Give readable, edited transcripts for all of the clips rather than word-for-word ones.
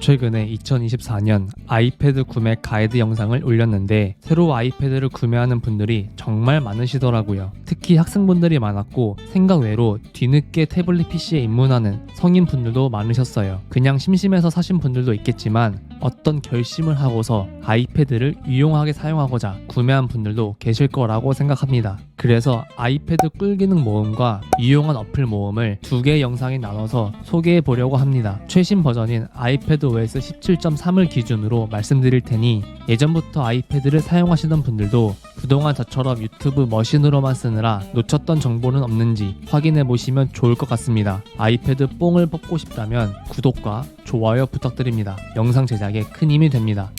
최근에 2024년 아이패드 구매 가이드 영상을 올렸는데 새로 아이패드를 구매하는 분들이 정말 많으시더라고요. 특히 학생분들이 많았고 생각 외로 뒤늦게 태블릿 PC에 입문하는 성인분들도 많으셨어요. 그냥 심심해서 사신 분들도 있겠지만 어떤 결심을 하고서 아이패드를 유용하게 사용하고자 구매한 분들도 계실 거라고 생각합니다. 그래서 아이패드 꿀기능 모음과 유용한 어플 모음을 두 개의 영상에 나눠서 소개해 보려고 합니다. 최신 버전인 아이패드 OS 17.3을 기준으로 말씀드릴 테니 예전부터 아이패드를 사용하시던 분들도 그동안 저처럼 유튜브 머신으로만 쓰느라 놓쳤던 정보는 없는지 확인해 보시면 좋을 것 같습니다. 아이패드 뽕을 뽑고 싶다면 구독과 좋아요 부탁드립니다. 영상 제작에 큰 힘이 됩니다.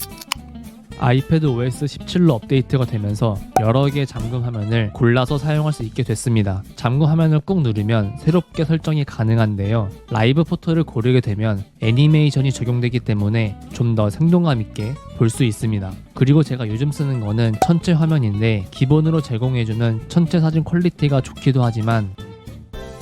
아이패드 OS 17로 업데이트가 되면서 여러 개의 잠금 화면을 골라서 사용할 수 있게 됐습니다. 잠금 화면을 꾹 누르면 새롭게 설정이 가능한데요. 라이브 포토를 고르게 되면 애니메이션이 적용되기 때문에 좀 더 생동감 있게 볼 수 있습니다. 그리고 제가 요즘 쓰는 거는 전체 화면인데 기본으로 제공해주는 전체 사진 퀄리티가 좋기도 하지만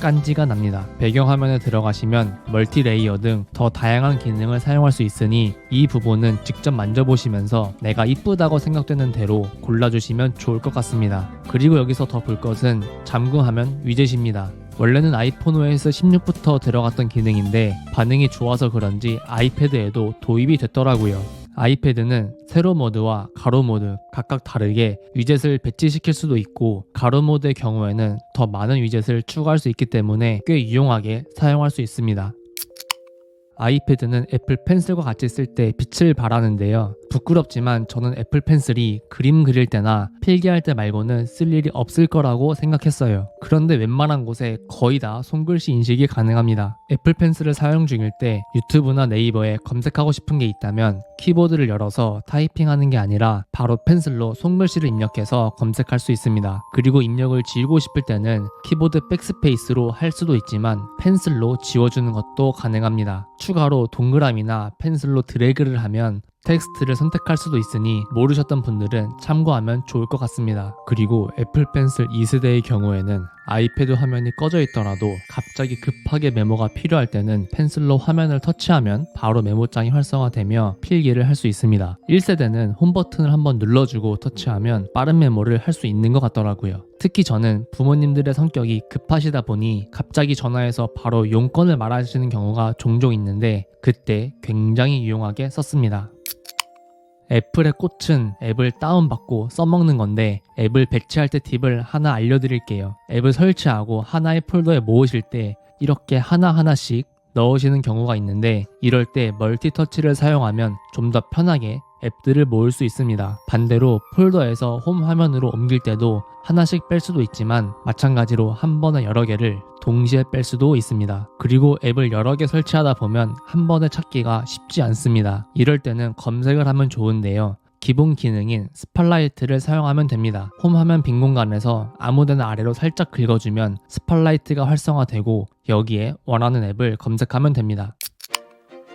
깐지가 납니다. 배경화면에 들어가시면 멀티레이어 등 더 다양한 기능을 사용할 수 있으니 이 부분은 직접 만져보시면서 내가 이쁘다고 생각되는 대로 골라주시면 좋을 것 같습니다. 그리고 여기서 더 볼 것은 잠금화면 위젯입니다. 원래는 아이폰 OS 16부터 들어갔던 기능인데 반응이 좋아서 그런지 아이패드에도 도입이 됐더라고요. 아이패드는 세로 모드와 가로 모드 각각 다르게 위젯을 배치시킬 수도 있고 가로 모드의 경우에는 더 많은 위젯을 추가할 수 있기 때문에 꽤 유용하게 사용할 수 있습니다. 아이패드는 애플 펜슬과 같이 쓸 때 빛을 발하는데요. 부끄럽지만 저는 애플 펜슬이 그림 그릴 때나 필기할 때 말고는 쓸 일이 없을 거라고 생각했어요. 그런데 웬만한 곳에 거의 다 손글씨 인식이 가능합니다. 애플 펜슬을 사용 중일 때 유튜브나 네이버에 검색하고 싶은 게 있다면 키보드를 열어서 타이핑하는 게 아니라 바로 펜슬로 손글씨를 입력해서 검색할 수 있습니다. 그리고 입력을 지우고 싶을 때는 키보드 백스페이스로 할 수도 있지만 펜슬로 지워주는 것도 가능합니다. 추가로 동그라미나 펜슬로 드래그를 하면 텍스트를 선택할 수도 있으니 모르셨던 분들은 참고하면 좋을 것 같습니다. 그리고 애플 펜슬 2세대의 경우에는 아이패드 화면이 꺼져 있더라도 갑자기 급하게 메모가 필요할 때는 펜슬로 화면을 터치하면 바로 메모장이 활성화되며 필기를 할 수 있습니다. 1세대는 홈 버튼을 한번 눌러주고 터치하면 빠른 메모를 할 수 있는 것 같더라고요. 특히 저는 부모님들의 성격이 급하시다 보니 갑자기 전화해서 바로 용건을 말하시는 경우가 종종 있는데 그때 굉장히 유용하게 썼습니다. 애플의 꽃은 앱을 다운받고 써먹는 건데 앱을 배치할 때 팁을 하나 알려드릴게요. 앱을 설치하고 하나의 폴더에 모으실 때 이렇게 하나하나씩 넣으시는 경우가 있는데 이럴 때 멀티터치를 사용하면 좀 더 편하게 앱들을 모을 수 있습니다. 반대로 폴더에서 홈 화면으로 옮길 때도 하나씩 뺄 수도 있지만 마찬가지로 한 번에 여러 개를 동시에 뺄 수도 있습니다. 그리고 앱을 여러 개 설치하다 보면 한 번에 찾기가 쉽지 않습니다. 이럴 때는 검색을 하면 좋은데요. 기본 기능인 스팟라이트를 사용하면 됩니다. 홈 화면 빈 공간에서 아무데나 아래로 살짝 긁어주면 스팟라이트가 활성화되고 여기에 원하는 앱을 검색하면 됩니다.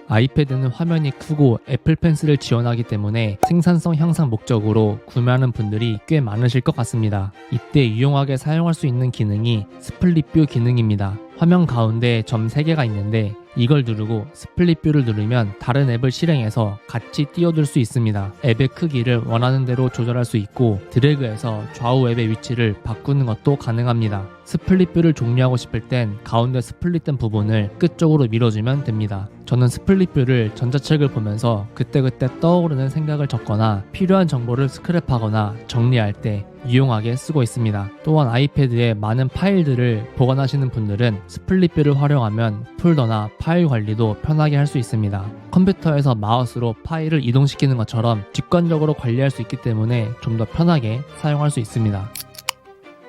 아이패드는 화면이 크고 애플 펜슬을 지원하기 때문에 생산성 향상 목적으로 구매하는 분들이 꽤 많으실 것 같습니다. 이때 유용하게 사용할 수 있는 기능이 스플릿 뷰 기능입니다. 화면 가운데에 점 3개가 있는데 이걸 누르고 스플릿 뷰를 누르면 다른 앱을 실행해서 같이 띄워둘 수 있습니다. 앱의 크기를 원하는 대로 조절할 수 있고 드래그해서 좌우 앱의 위치를 바꾸는 것도 가능합니다. 스플릿 뷰를 종료하고 싶을 땐 가운데 스플릿된 부분을 끝쪽으로 밀어주면 됩니다. 저는 스플릿 뷰를 전자책을 보면서 그때그때 떠오르는 생각을 적거나 필요한 정보를 스크랩하거나 정리할 때 유용하게 쓰고 있습니다. 또한 아이패드에 많은 파일들을 보관하시는 분들은 스플릿 뷰를 활용하면 폴더나 파일 관리도 편하게 할 수 있습니다. 컴퓨터에서 마우스로 파일을 이동시키는 것처럼 직관적으로 관리할 수 있기 때문에 좀 더 편하게 사용할 수 있습니다.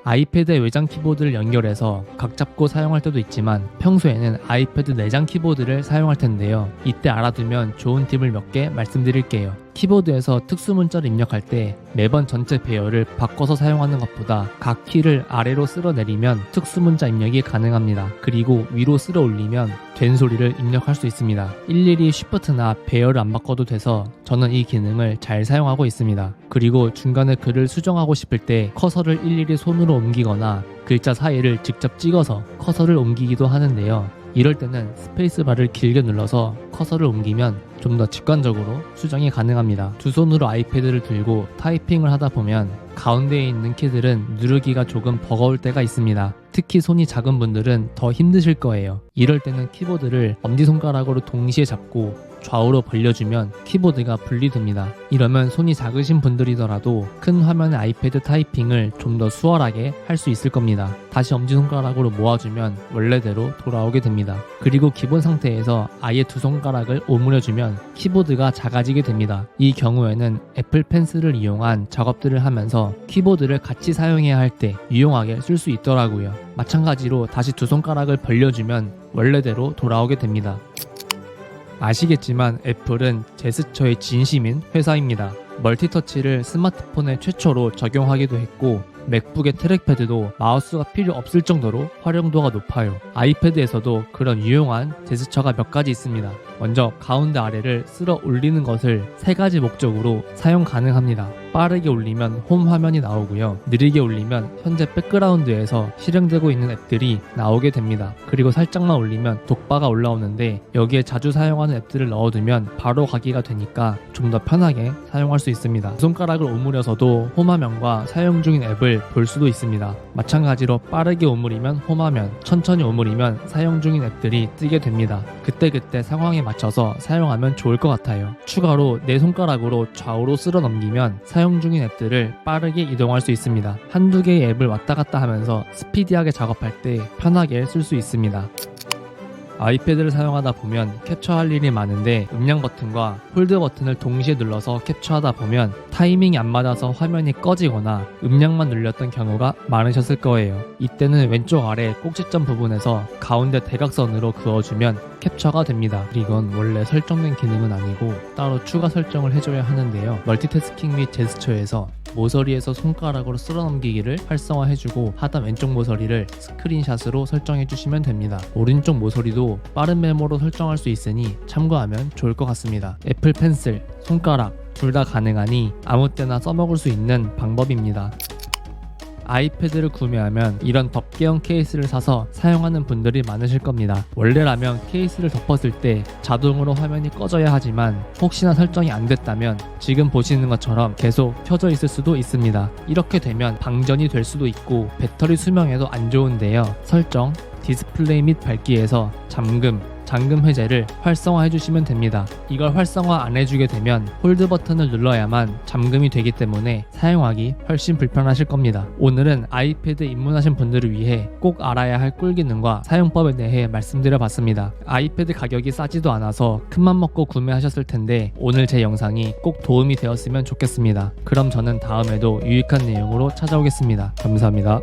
아이패드의 외장 키보드를 연결해서 각 잡고 사용할 때도 있지만 평소에는 아이패드 내장 키보드를 사용할 텐데요. 이때 알아두면 좋은 팁을 몇 개 말씀드릴게요. 키보드에서 특수 문자를 입력할 때 매번 전체 배열을 바꿔서 사용하는 것보다 각 키를 아래로 쓸어 내리면 특수 문자 입력이 가능합니다. 그리고 위로 쓸어 올리면 된 소리를 입력할 수 있습니다. 일일이 쉬프트나 배열을 안 바꿔도 돼서 저는 이 기능을 잘 사용하고 있습니다. 그리고 중간에 글을 수정하고 싶을 때 커서를 일일이 손으로 옮기거나 글자 사이를 직접 찍어서 커서를 옮기기도 하는데요. 이럴 때는 스페이스바를 길게 눌러서 커서를 옮기면 좀 더 직관적으로 수정이 가능합니다. 두 손으로 아이패드를 들고 타이핑을 하다 보면 가운데에 있는 키들은 누르기가 조금 버거울 때가 있습니다. 특히 손이 작은 분들은 더 힘드실 거예요. 이럴 때는 키보드를 엄지손가락으로 동시에 잡고 좌우로 벌려주면 키보드가 분리됩니다. 이러면 손이 작으신 분들이더라도 큰 화면의 아이패드 타이핑을 좀 더 수월하게 할 수 있을 겁니다. 다시 엄지손가락으로 모아주면 원래대로 돌아오게 됩니다. 그리고 기본 상태에서 아예 두 손가락을 오므려주면 키보드가 작아지게 됩니다. 이 경우에는 애플 펜슬을 이용한 작업들을 하면서 키보드를 같이 사용해야 할 때 유용하게 쓸 수 있더라고요. 마찬가지로 다시 두 손가락을 벌려주면 원래대로 돌아오게 됩니다. 아시겠지만 애플은 제스처의 진심인 회사입니다. 멀티터치를 스마트폰에 최초로 적용하기도 했고 맥북의 트랙패드도 마우스가 필요 없을 정도로 활용도가 높아요. 아이패드에서도 그런 유용한 제스처가 몇 가지 있습니다. 먼저 가운데 아래를 쓸어 올리는 것을 세 가지 목적으로 사용 가능합니다. 빠르게 올리면 홈 화면이 나오고요. 느리게 올리면 현재 백그라운드에서 실행되고 있는 앱들이 나오게 됩니다. 그리고 살짝만 올리면 독바가 올라오는데 여기에 자주 사용하는 앱들을 넣어두면 바로 가기가 되니까 좀 더 편하게 사용할 수 있습니다. 손가락을 오므려서도 홈 화면과 사용 중인 앱을 볼 수도 있습니다. 마찬가지로 빠르게 오므리면 홈 화면, 천천히 오므리면 사용 중인 앱들이 뜨게 됩니다. 그때그때 상황에 맞춰서 사용하면 좋을 것 같아요. 추가로 내 손가락으로 좌우로 쓸어 넘기면 사용 중인 앱들을 빠르게 이동할 수 있습니다. 한두 개의 앱을 왔다 갔다 하면서 스피디하게 작업할 때 편하게 쓸 수 있습니다. 아이패드를 사용하다 보면 캡처할 일이 많은데 음량 버튼과 홀드 버튼을 동시에 눌러서 캡처하다 보면 타이밍이 안 맞아서 화면이 꺼지거나 음량만 눌렸던 경우가 많으셨을 거예요. 이때는 왼쪽 아래 꼭지점 부분에서 가운데 대각선으로 그어주면 캡처가 됩니다. 이건 원래 설정된 기능은 아니고 따로 추가 설정을 해줘야 하는데요. 멀티태스킹 및 제스처에서 모서리에서 손가락으로 쓸어넘기기를 활성화해주고 하단 왼쪽 모서리를 스크린샷으로 설정해주시면 됩니다. 오른쪽 모서리도 빠른 메모로 설정할 수 있으니 참고하면 좋을 것 같습니다. 애플 펜슬, 손가락 둘 다 가능하니 아무 때나 써먹을 수 있는 방법입니다. 아이패드를 구매하면 이런 덮개형 케이스를 사서 사용하는 분들이 많으실 겁니다. 원래라면 케이스를 덮었을 때 자동으로 화면이 꺼져야 하지만 혹시나 설정이 안 됐다면 지금 보시는 것처럼 계속 켜져 있을 수도 있습니다. 이렇게 되면 방전이 될 수도 있고 배터리 수명에도 안 좋은데요. 설정, 디스플레이 및 밝기에서 잠금 해제를 활성화해 주시면 됩니다. 이걸 활성화 안 해주게 되면 홀드 버튼을 눌러야만 잠금이 되기 때문에 사용하기 훨씬 불편하실 겁니다. 오늘은 아이패드 입문하신 분들을 위해 꼭 알아야 할 꿀기능과 사용법에 대해 말씀드려 봤습니다. 아이패드 가격이 싸지도 않아서 큰맘 먹고 구매하셨을 텐데 오늘 제 영상이 꼭 도움이 되었으면 좋겠습니다. 그럼 저는 다음에도 유익한 내용으로 찾아오겠습니다. 감사합니다.